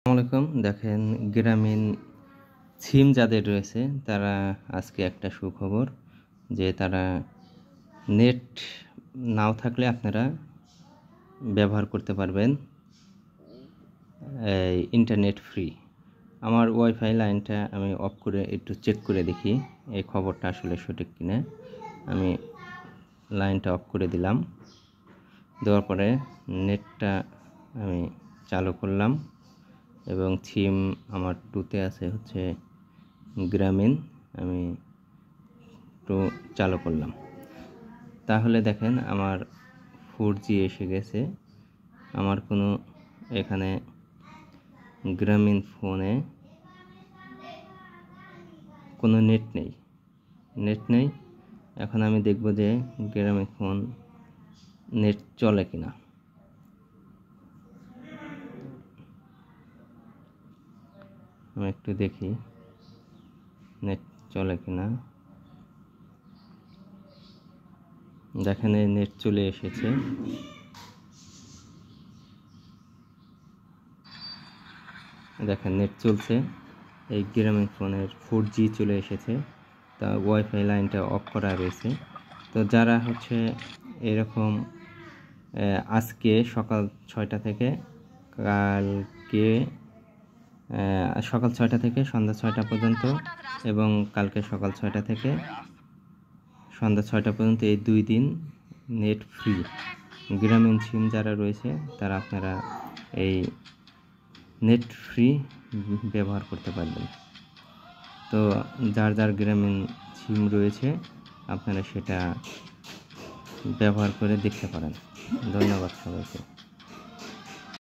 আসসালামু আলাইকুম। দেখেন, গ্রামীণ সিম যাদের রয়েছে তারা আজকে একটা সুখবর যে তারা নেট নাও থাকলে আপনারা ব্যবহার করতে পারবেন ইন্টারনেট ফ্রি। আমার ওয়াইফাই লাইনটা আমি অফ করে একটু চেক করে দেখি এই খবরটা আসলে সঠিক কিনা। আমি লাইনটা অফ করে দিলাম, দেওয়ার পরে নেটটা আমি চালু করলাম এবং সিম আমার 2তে আছে হচ্ছে গ্রামীণ। আমি 2 চালু করলাম, তাহলে দেখেন আমার 4G এসে গেছে। আমার কোনো এখানে গ্রামীণ ফোনে কোনো নেট নেই। এখন আমি দেখব যে গ্রামীণ ফোন নেট চলে কিনা। আমি একটু দেখি নেট চলে কিনা। দেখেন এই নেট চলে এসেছে। দেখেন নেট চলছে, এই গ্রামীণ ফোনের 4G চলে এসেছে। তা ওয়াইফাই লাইনটা অফ করা রয়েছে। তো যারা হচ্ছে এরকম আজকে সকাল 6টা থেকে কালকে সকাল 6টা থেকে সন্ধ্যা 6টা পর্যন্ত এবং কালকে সকাল 6টা থেকে সন্ধ্যা 6টা পর্যন্ত এই 2 দিন নেট ফ্রি গ্রামীণ সিম যারা রয়েছে তারা আপনারা এই নেট ফ্রি ব্যবহার করতে পারবেন। তো যার গ্রামীণ সিম রয়েছে আপনারা সেটা ব্যবহার করে দেখতে পারেন। ধন্যবাদ সবাইকে।